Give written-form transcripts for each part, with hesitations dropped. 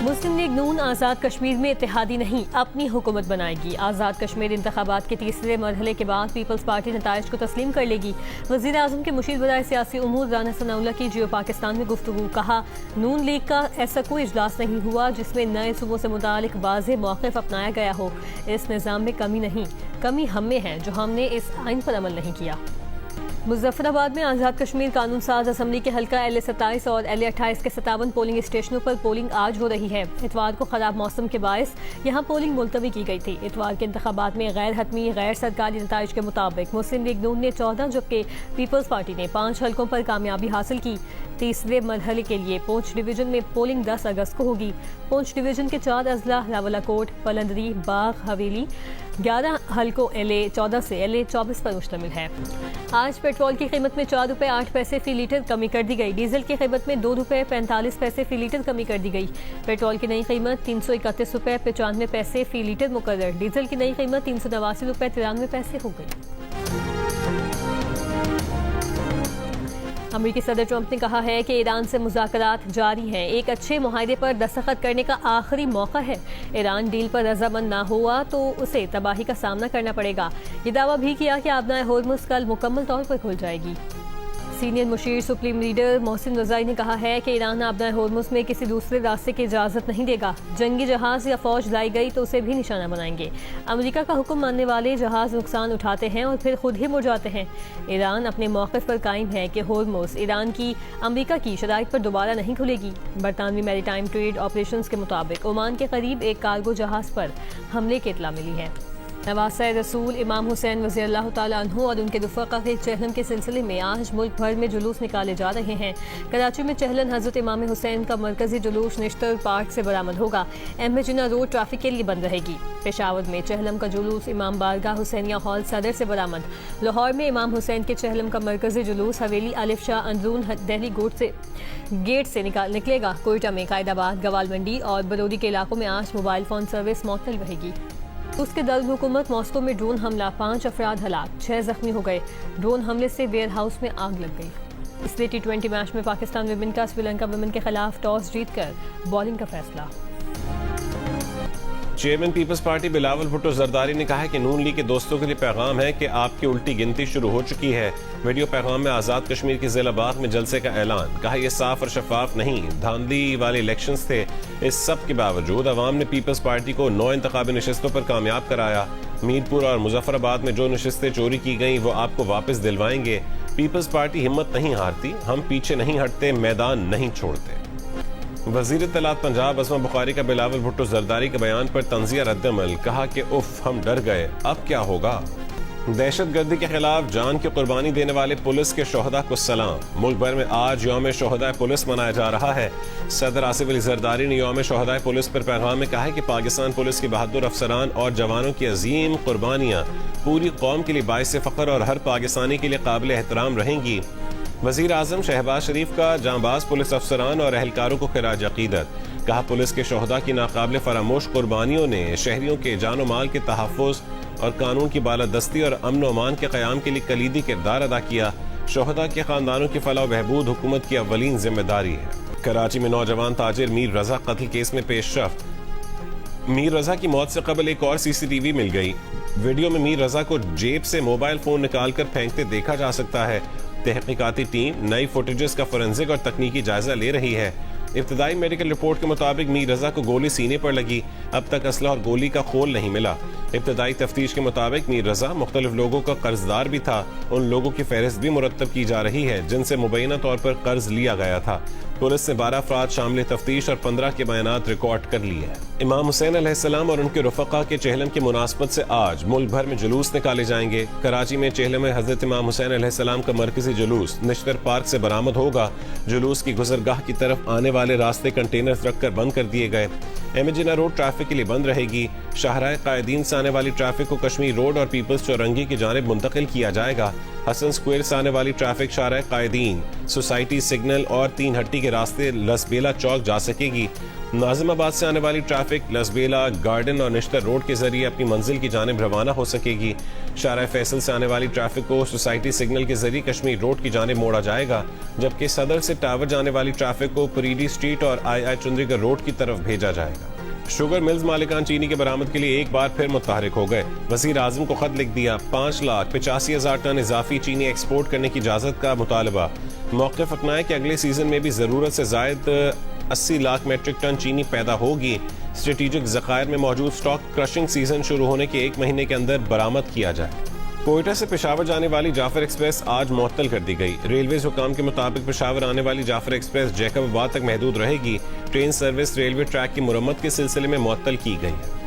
مسلم league نون آزاد کشمیر میں اتحادی نہیں، اپنی حکومت بنائے گی۔ آزاد کشمیر انتخابات کے تیسرے مرحلے کے بعد پیپلز پارٹی نتائج کو تسلیم کر لے گی۔ وزیر اعظم کے مشیر برائے سیاسی امور رانا ثناء اللہ کی جیو پاکستان میں گفتگو، کہا نون لیگ کا ایسا کوئی اجلاس نہیں ہوا جس میں نئے صوبوں سے متعلق واضح موقف اپنایا گیا ہو۔ اس نظام میں کمی نہیں، کمی ہم میں ہے جو ہم نے اس آئین پر عمل نہیں کیا۔ مظفر آباد میں آزاد کشمیر قانون ساز اسمبلی کے حلقہ L27 اور L28 کے 57 پولنگ اسٹیشنوں پر پولنگ آج ہو رہی ہے۔ اتوار کو خراب موسم کے باعث یہاں پولنگ ملتوی کی گئی تھی۔ اتوار کے انتخابات میں غیر حتمی غیر سرکاری نتائج کے مطابق مسلم لیگ نون نے 14 جبکہ پیپلز پارٹی نے 5 حلقوں پر کامیابی حاصل کی۔ تیسرے مرحلے کے لیے پونچھ ڈویژن میں پولنگ 10 اگست کو ہوگی۔ پونچھ ڈویژن کے 4 اضلاع راولا کوٹ، پلندری، باغ حویلی 11 حلقوں LA14 سے LA24 پر مشتمل ہے۔ آج پیٹرول کی قیمت میں 4 روپے 8 پیسے فی لیٹر کمی کر دی گئی۔ ڈیزل کی قیمت میں 2 روپے 45 پیسے فی لیٹر کمی کر دی گئی۔ پیٹرول کی نئی قیمت 331 روپے 95 پیسے فی لیٹر مقرر۔ ڈیزل کی نئی قیمت 389 روپے 93 پیسے ہو گئی۔ امریکی صدر ٹرمپ نے کہا ہے کہ ایران سے مذاکرات جاری ہیں، ایک اچھے معاہدے پر دستخط کرنے کا آخری موقع ہے۔ ایران ڈیل پر رضامند نہ ہوا تو اسے تباہی کا سامنا کرنا پڑے گا۔ یہ دعویٰ بھی کیا کہ آبنائے ہورمز کل مکمل طور پر کھل جائے گی۔ سینئر مشیر سپریم لیڈر محسن رضائی نے کہا ہے کہ ایران آبنائے ہورمز میں کسی دوسرے راستے کی اجازت نہیں دے گا۔ جنگی جہاز یا فوج لائی گئی تو اسے بھی نشانہ بنائیں گے۔ امریکہ کا حکم ماننے والے جہاز نقصان اٹھاتے ہیں اور پھر خود ہی مڑ جاتے ہیں۔ ایران اپنے موقف پر قائم ہے کہ ہورمز ایران کی امریکہ کی شرائط پر دوبارہ نہیں کھلے گی۔ برطانوی میری ٹائم ٹریڈ آپریشنز کے مطابق عمان کے قریب ایک کارگو جہاز پر حملے کی اطلاع ملی ہے۔ نواسۂ رسول امام حسین رضی اللہ تعالیٰ عنہ اور ان کے رفقا کے چہلم کے سلسلے میں آج ملک بھر میں جلوس نکالے جا رہے ہیں۔ کراچی میں چہلم حضرت امام حسین کا مرکزی جلوس نشتر پارک سے برآمد ہوگا۔ احمد جناح روڈ ٹریفک کے لیے بند رہے گی۔ پشاور میں چہلم کا جلوس امام بارگاہ حسینیہ ہال صدر سے برآمد۔ لاہور میں امام حسین کے چہلم کا مرکزی جلوس حویلی الف شاہ اندرون دہلی گیٹ سے نکلے گا۔ کوئٹہ میں قائد آباد، گوال منڈی اور برودی کے علاقوں میں آج موبائل فون سروس معطل رہے گی۔ روس کے دارالحکومت ماسکو میں ڈرون حملہ، 5 افراد ہلاک، 6 زخمی ہو گئے۔ ڈرون حملے سے ویئر ہاؤس میں آگ لگ گئی۔ اس لیے T20 میچ میں پاکستان ویمن کا سری لنکا ویمن کے خلاف ٹاس جیت کر بالنگ کا فیصلہ۔ چیئرمین پیپلز پارٹی بلاول بھٹو زرداری نے کہا ہے کہ نون لیگ کے دوستوں کے لیے پیغام ہے کہ آپ کی الٹی گنتی شروع ہو چکی ہے۔ ویڈیو پیغام میں آزاد کشمیر کی ضلع باغ میں جلسے کا اعلان، کہا یہ صاف اور شفاف نہیں، دھاندلی والے الیکشنز تھے۔ اس سب کے باوجود عوام نے پیپلز پارٹی کو 9 انتخابی نشستوں پر کامیاب کرایا۔ میرپور اور مظفر آباد میں جو نشستیں چوری کی گئیں وہ آپ کو واپس دلوائیں گے۔ پیپلز پارٹی ہمت نہیں ہارتی، ہم پیچھے نہیں ہٹتے، میدان نہیں چھوڑتے۔ وزیر اطلاعات پنجاب اسما بخاری کا بلاول بھٹو زرداری کے بیان پر طنزیہ رد عمل، کہا کہ اف ہم ڈر گئے، اب کیا ہوگا۔ دہشت گردی کے خلاف جان کی قربانی دینے والے پولیس کے شہداء کو سلام۔ ملک بھر میں آج یوم شہداء پولیس منایا جا رہا ہے۔ صدر آصف علی زرداری نے یوم شہداء پولیس پر پیغام میں کہا ہے کہ پاکستان پولیس کے بہادر افسران اور جوانوں کی عظیم قربانیاں پوری قوم کے لیے باعث فخر اور ہر پاکستانی کے لیے قابل احترام رہیں گی۔ وزیر اعظم شہباز شریف کا جانباز پولیس افسران اور اہلکاروں کو خراج عقیدت، کہا پولیس کے شہداء کی ناقابل فراموش قربانیوں نے شہریوں کے جان و مال کے تحفظ اور قانون کی بالادستی اور امن و امان کے قیام کے لیے کلیدی کردار ادا کیا۔ شہداء کے خاندانوں کی فلاح و بہبود حکومت کی اولین ذمہ داری ہے۔ کراچی میں نوجوان تاجر میر رضا قتل کیس میں پیش رفت، میر رضا کی موت سے قبل ایک اور CCTV مل گئی۔ ویڈیو میں میر رضا کو جیب سے موبائل فون نکال کر پھینکتے دیکھا جا سکتا ہے۔ تحقیقاتی ٹیم نئی فوٹیجز کا فورینزک اور تکنیکی جائزہ لے رہی ہے۔ ابتدائی میڈیکل رپورٹ کے مطابق میر رضا کو گولی سینے پر لگی، اب تک اسلحہ اور گولی کا خول نہیں ملا۔ ابتدائی تفتیش کے مطابق میر رضا مختلف لوگوں کا قرض دار بھی تھا۔ ان لوگوں کی فہرست بھی مرتب کی جا رہی ہے جن سے مبینہ طور پر قرض لیا گیا تھا۔ پولیس نے 12 افراد شامل تفتیش اور 15 کے بیانات ریکارڈ کر لیے ہیں۔ امام حسین علیہ السلام اور ان کے رفقا کے چہلم کی مناسبت سے آج ملک بھر میں جلوس نکالے جائیں گے۔ کراچی میں چہلم میں حضرت امام حسین علیہ السلام کا مرکزی جلوس نشتر پارک سے برآمد ہوگا۔ جلوس کی گزرگاہ کی طرف آنے والے راستے کنٹینر رکھ کر بند کر دیے گئے۔ ایم اے جناح روڈ ٹریفک کے لیے بند رہے گی. شاہراہ قائدین سے آنے والی ٹریفک کو کشمیر روڈ اور پیپلز چورنگی کی جانب منتقل کیا جائے گا. حسن اسکوائر سے آنے والی ٹریفک شاہراہ قائدین، سوسائٹی سگنل اور 3 ہٹی کے راستے لسبیلا چوک جا سکے گی. ناظم آباد سے آنے والی ٹریفک لسبیلا، گارڈن اور نشتر روڈ کے ذریعے اپنی منزل کی جانب روانہ ہو سکے گی. شارع فیصل سے آنے والی ٹریفک کو سوسائٹی سگنل کے ذریعے کشمیر روڈ کی جانب موڑا جائے گا، جبکہ صدر سے ٹاور جانے والی ٹریفک کو پریڈی اسٹریٹ اور آئی چندری گڑھ روڈ کی طرف بھیجا جائے گا. شوگر ملز مالکان چینی کے برآمد کے لیے ایک بار پھر متحرک ہو گئے. وزیر اعظم کو خط لکھ دیا. 5,85,000 ٹن اضافی چینی ایکسپورٹ کرنے کی اجازت کا مطالبہ. موقف اپنایا کہ اگلے سیزن میں بھی ضرورت سے زائد 80 لاکھ میٹرک ٹن چینی پیدا ہوگی. اسٹریٹجک ذخائر میں موجود سٹاک کرشنگ سیزن شروع ہونے کے 1 مہینے کے اندر برآمد کیا جائے. کوئٹہ سے پشاور جانے والی جعفر ایکسپریس آج معطل کر دی گئی. ریلویز حکام کے مطابق پشاور آنے والی جعفر ایکسپریس جیکب آباد تک محدود رہے گی. ٹرین سروس ریلوے ٹریک کی مرمت کے سلسلے میں معطل کی گئی ہے.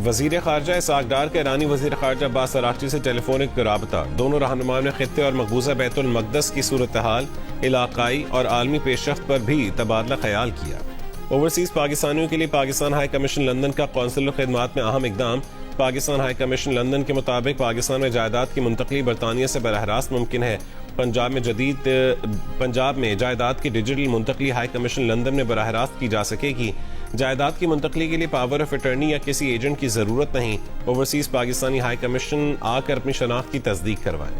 وزیر خارجہ اسحاق ڈار کا ایرانی وزیر خارجہ عباس اراغچی سے ٹیلی فونک رابطہ. دونوں رہنماؤں نے خطے اور مقبوضہ بیت المقدس کی صورتحال، علاقائی اور عالمی پیش رفت پر بھی تبادلہ خیال کیا. اوورسیز پاکستانیوں کے لیے پاکستان ہائی کمیشن لندن کا قونصل خدمات میں اہم اقدام. پاکستان ہائی کمیشن لندن کے مطابق پاکستان میں جائیداد کی منتقلی برطانیہ سے براہ راست ممکن ہے. پنجاب میں جائیداد کی ڈیجیٹل منتقلی ہائی کمیشن لندن میں براہ راست کی جا سکے گی. جائیداد کی منتقلی کے لیے پاور آف اٹرنی یا کسی ایجنٹ کی ضرورت نہیں. اوورسیز پاکستانی ہائی کمیشن آ کر اپنی شناخت کی تصدیق کروائیں.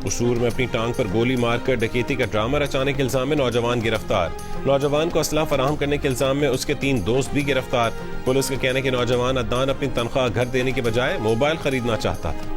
قصور میں اپنی ٹانگ پر گولی مار کر ڈکیتی کا ڈرامہ رچانے کے الزام میں نوجوان گرفتار. نوجوان کو اسلحہ فراہم کرنے کے الزام میں اس کے 3 دوست بھی گرفتار. پولیس کا کہنا ہے کہ نوجوان عدنان اپنی تنخواہ گھر دینے کے بجائے موبائل خریدنا چاہتا تھا.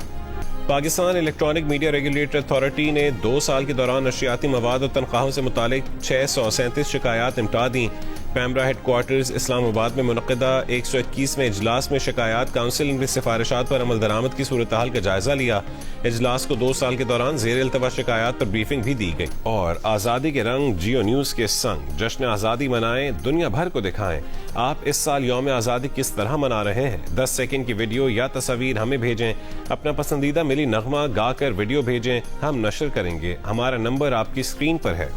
Pakistan electronic media regulator authority نے 2 سال کے دوران نشریاتی مواد اور تنخواہوں سے متعلق 637 شکایات نمٹا دیں. پیمرا ہیڈ کوارٹرز اسلام آباد میں منعقدہ 121ویں اجلاس میں شکایات کونسل کی سفارشات پر عمل درآمد کی صورتحال کا جائزہ لیا. اجلاس کو 2 سال کے دوران زیر التوا شکایات پر بریفنگ بھی دی گئی. اور آزادی کے رنگ جیو نیوز کے سنگ جشن آزادی منائیں، دنیا بھر کو دکھائیں. آپ اس سال یوم آزادی کس طرح منا رہے ہیں؟ 10 سیکنڈ کی ویڈیو یا تصاویر ہمیں بھیجیں. اپنا پسندیدہ ملی نغمہ گا کر ویڈیو بھیجیں، ہم نشر کریں گے. ہمارا نمبر آپ کی اسکرین پر ہے.